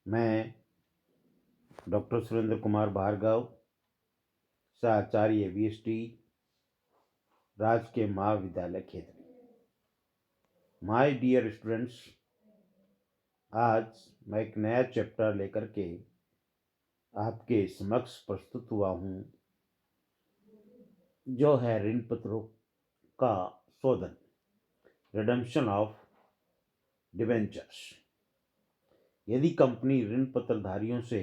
मैं doctor Surendra Kumar Bhargava, सहआचार्य BST, राजकीय महाविद्यालय खेतड़ी। माय डियर स्टूडेंट्स, आज मैं एक नया चैप्टर लेकर के आपके समक्ष प्रस्तुत हुआ हूँ, जो है ऋण पत्रों का शोधन, रिडम्पशन ऑफ डिबेंचर्स। यदि कंपनी ऋण पत्रधारियों से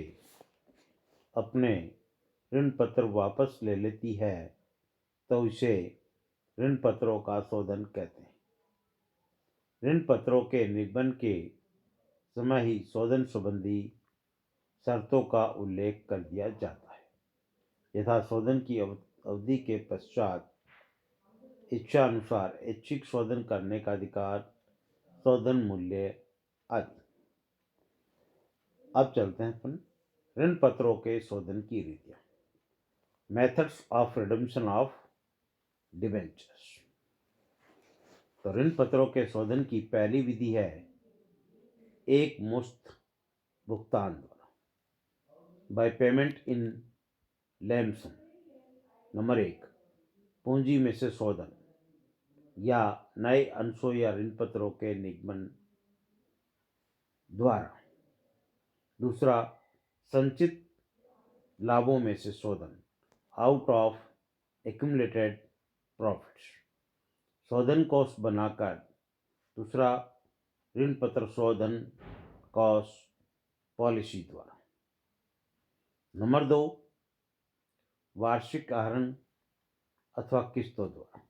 अपने ऋण पत्र वापस ले लेती है तो इसे ऋण पत्रों का शोधन कहते हैं। ऋण पत्रों के निगमन के समय ही शोधन संबंधी शर्तों का उल्लेख कर दिया जाता है, यथा शोधन की अवधि के पश्चात इच्छा अनुसार ऐच्छिक शोधन करने का अधिकार, शोधन मूल्य आदि। अब चलते हैं अपन ऋण पत्रों के शोधन की रीतियां। Methods of redemption of debentures. तो ऋण पत्रों के शोधन की पहली विधि है एक मुश्त भुगतान द्वारा, बाय पेमेंट इन लैमसम। नंबर 1, पूंजी में से शोधन या नए अंशों या ऋण पत्रों के निगमन द्वारा। दूसरा, संचित लाभों में से शोधन, आउट ऑफ एक्यूमुलेटेड प्रॉफिट्स। शोधन कोष बनाकर। दूसरा, ऋण पत्र शोधन कोष पॉलिसी द्वारा। नंबर 2, वार्षिक आहरण अथवा किस्तों द्वारा।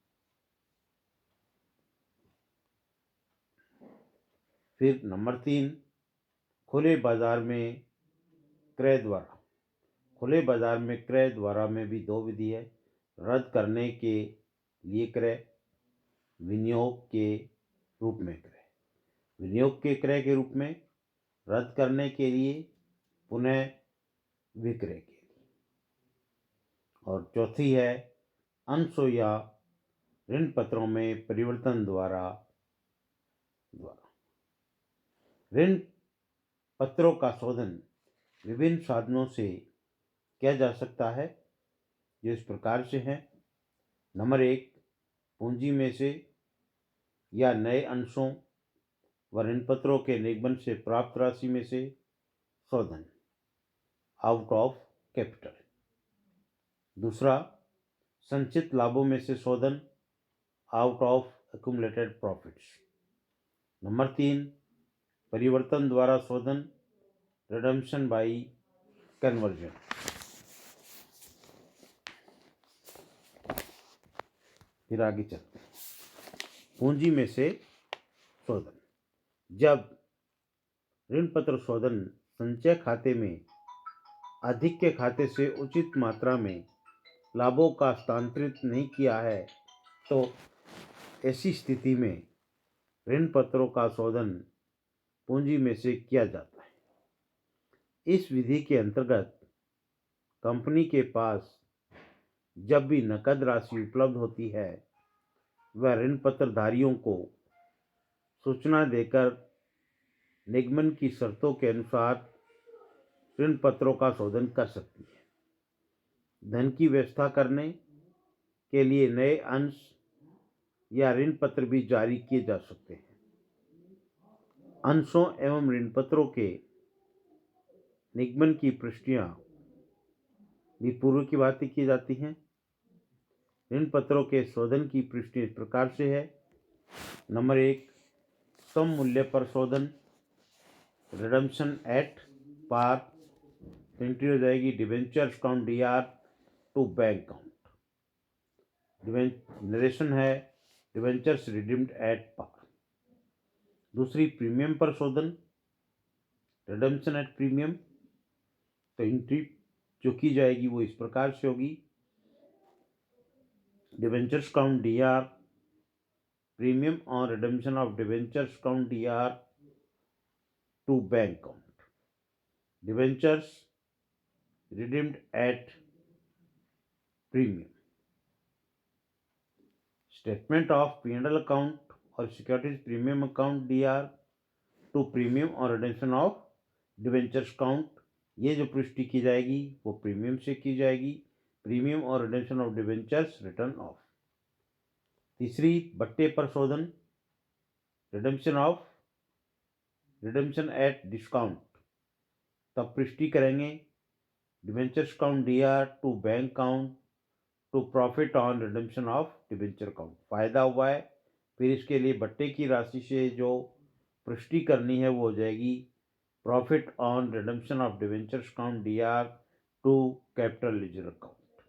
फिर नंबर 3, खुले बाजार में क्रय द्वारा। खुले बाजार में क्रय द्वारा में भी 2 विधि है, रद्द करने के लिए क्रय, विनियोग के रूप में क्रय। विनियोग के क्रय के रूप में, रद्द करने के लिए, पुनः विक्रय के लिए। और चौथी है अंशों या ऋण पत्रों में परिवर्तन द्वारा। ऋण पत्रों का शोधन विभिन्न साधनों से किया जा सकता है, जो इस प्रकार से हैं। नंबर 1, पूंजी में से या नए अंशों व ऋण पत्रों के निगमन से प्राप्त राशि में से शोधन, आउट ऑफ कैपिटल। दूसरा, संचित लाभों में से शोधन, out of accumulated profits. Number 3, परिवर्तन द्वारा शोधन, रिडम्पशन बाय कन्वर्जन। फिर आगे चलते हैं। पूंजी में से शोधन। जब ऋण पत्र शोधन संचय खाते में अधिक के खाते से उचित मात्रा में लाभों का हस्तांतरित नहीं किया है, तो ऐसी स्थिति में ऋण पत्रों का शोधन पूंजी में से किया जाता है। इस विधि के अंतर्गत कंपनी के पास जब भी नकद राशि उपलब्ध होती है, वह ऋण पत्रधारियों को सूचना देकर निगमन की शर्तों के अनुसार ऋण पत्रों का शोधन कर सकती है। धन की व्यवस्था करने के लिए नए अंश या ऋण पत्र भी जारी किए जा सकते हैं। अंशों एवं ऋण पत्रों के निगमन की पुष्टियां भी पूर्व की भांति की जाती हैं। ऋण पत्रों के शोधन की पुष्टि इस प्रकार से है। नंबर 1, सम मूल्य पर शोधन, रिडम्पशन एट पार। एंट्री हो जाएगी debentures account DR to bank account. Narration है डिबेंचर्स रिडीम्ड एट पार। दूसरी, प्रीमियम पर शोधन, रिडम्पशन एट प्रीमियम। तो एंट्री जो की जाएगी वो इस प्रकार से होगी, debentures account DR, premium on redemption of debentures account DR to bank account, debentures redeemed at premium. Statement of P&L account or securities premium account DR to premium or redemption of debentures count, ये जो पुष्टि की जाएगी वो premium से की जाएगी, premium और redemption of debentures return of. तीसरी, बट्टे पर शोधन, रिडेम्पशन एट डिस्काउंट, तब पुष्टि करेंगे debentures account DR to bank account to profit on redemption of debenture account. फायदा हुआ है, फिर इसके लिए बट्टे की राशि से जो पुष्टि करनी है वो हो जाएगी profit on redemption of debentures account DR to capital ledger account,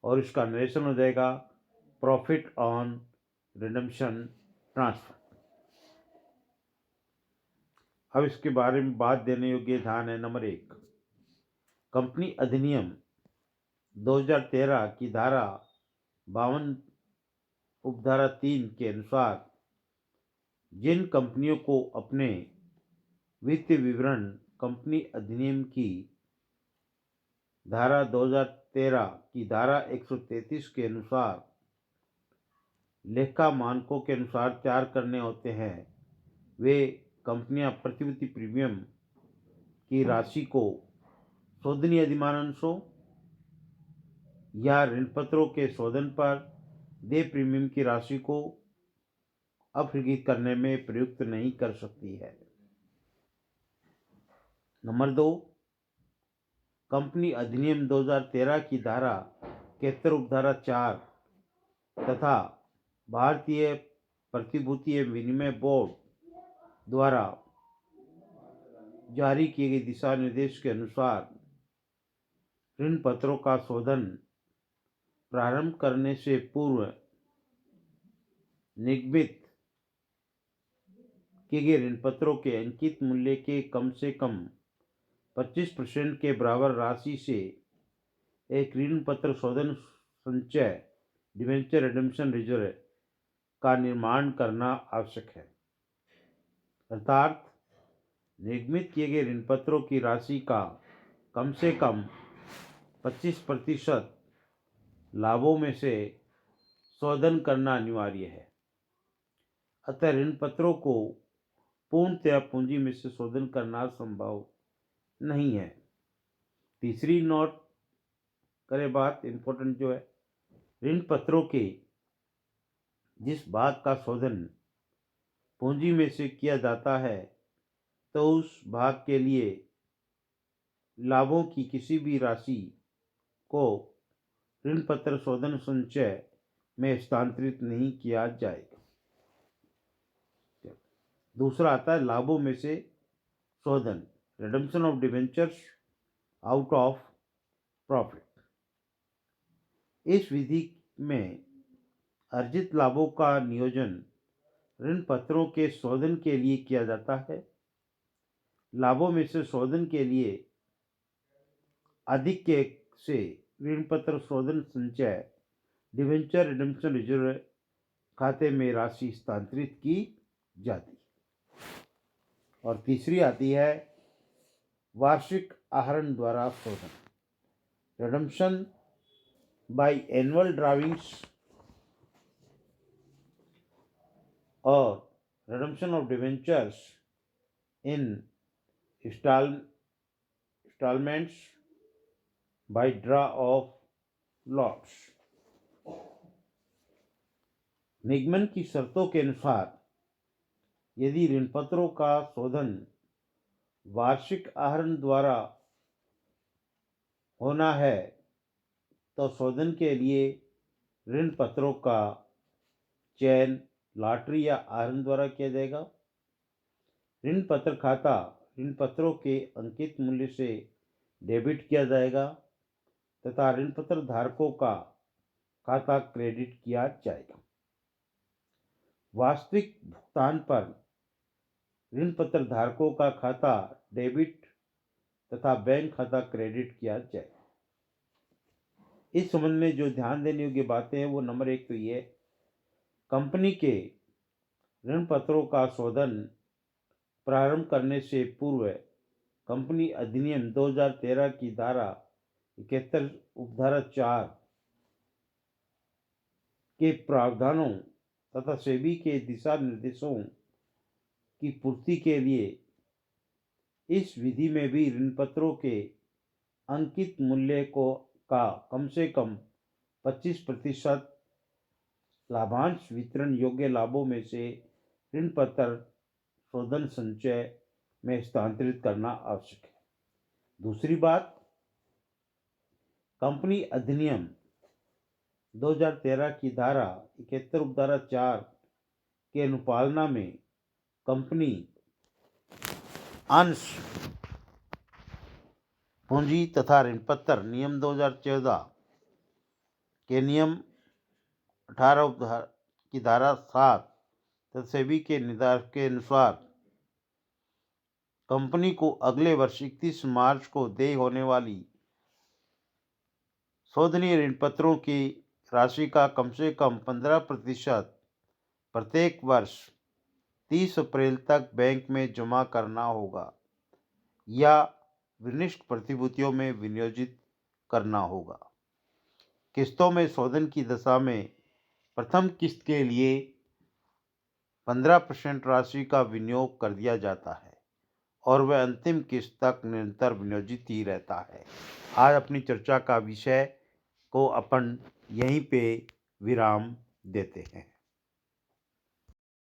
और इसका नरेशन हो जाएगा प्रॉफिट ऑन रिडेम्पशन ट्रांसफर। अब इसके बारे में बात देने योग्य ध्यान है। नंबर 1, कंपनी अधिनियम 2013 की धारा 52 उपधारा 3 के अनुसार जिन कंपनियों को अपने वित्तीय विवरण कंपनी अधिनियम की धारा 2013 की धारा 133 के अनुसार लेखा मानकों के अनुसार तैयार करने होते हैं, वे कंपनियां प्रतिभूति प्रीमियम की राशि को शोधनीय अधिमानंशों या ऋण पत्रों के शोधन पर देय प्रीमियम की राशि को अपहृत करने में प्रयुक्त नहीं कर सकती है। नंबर 2, कंपनी अधिनियम 2013 की धारा 71 उपधारा 4 तथा भारतीय प्रतिभूति एवं विनिमय बोर्ड द्वारा जारी किए गए दिशा निर्देश के अनुसार ऋण पत्रों का शोधन प्रारंभ करने से पूर्व निगमित किए गए ऋण पत्रों के अंकित मूल्य के कम से कम 25% के बराबर राशि से एक ऋण पत्र शोधन संचय डिवेंचर रिडेम्पशन रिजर्व का निर्माण करना आवश्यक है। अर्थात निगमित किए गए ऋण पत्रों की राशि का कम से कम 25% लाभों में से शोधन करना अनिवार्य है। अतः ऋण पत्रों को पूर्णतया पूंजी में से शोधन करना संभव नहीं है। तीसरी नोट करें बात इंपॉर्टेंट जो है, ऋण पत्रों के जिस भाग का शोधन पूंजी में से किया जाता है तो उस भाग के लिए लाभों की किसी भी राशि को ऋण पत्र शोधन संचय में हस्तांतरित नहीं किया जाएगा। दूसरा आता है लाभों में से शोधन, redemption of debentures out of profit. इस विधि में अर्जित लाभों का नियोजन ऋण पत्रों के शोधन के लिए किया जाता है। लाभों में से शोधन के लिए आधिक्य से ऋण पत्र शोधन संचय डिवेंचर रिडेम्पशन रिजर्व खाते में राशि स्थानांतरित की जाती है। और तीसरी आती है वार्षिक आहरण द्वारा शोधन, रिडेम्पशन बाय एनुअल ड्राविंग्स और redemption of debentures in instalments by draw of lots. निगमन की शर्तों के अनुसार यदि ऋण पत्रों का शोधन वार्षिक आहरण द्वारा होना है तो शोधन के लिए ऋण पत्रों का चयन लॉटरी या आहरण द्वारा किया जाएगा। ऋण पत्र खाता ऋण पत्रों के अंकित मूल्य से डेबिट किया जाएगा तथा ऋण पत्र धारकों का खाता क्रेडिट किया जाएगा। वास्तविक भुगतान पर ऋण पत्र धारकों का खाता डेबिट तथा बैंक खाता क्रेडिट किया जाएगा। इस संबंध में जो ध्यान देने योग्य बातें हैं वो नंबर 1 तो ये, कंपनी के ऋण पत्रों का शोधन प्रारंभ करने से पूर्व कंपनी अधिनियम 2013 की धारा 71 उपधारा 4 के प्रावधानों तथा सेबी के दिशा निर्देशों की पूर्ति के लिए इस विधि में भी ऋण पत्रों के अंकित मूल्य को का कम से कम 25% लाभांश वितरण योग्य लाभों में से ऋण पत्र शोधन संचय में हस्तांतरित करना आवश्यक है। दूसरी बात, कंपनी अधिनियम 2013 की धारा 71 उपधारा 4 के अनुपालना में कंपनी अंश पूंजी तथा ऋण पत्र नियम 2014 के नियम 18 उपधारा की धारा 7 तथा सेबी के निर्देश के अनुसार कंपनी को अगले वर्ष 31 मार्च को देय होने वाली शोधनीय ऋण पत्रों की राशि का कम से कम 15% प्रत्येक वर्ष 30 अप्रैल तक बैंक में जमा करना होगा या विनिष्ट प्रतिभूतियों में विनियोजित करना होगा। किस्तों में शोधन की दशा में प्रथम किस्त के लिए 15% राशि का विनियोग कर दिया जाता है और वह अंतिम किस्त तक निरंतर विनियोजित ही रहता है। आज अपनी चर्चा का विषय को अपन यहीं पे विराम देते हैं।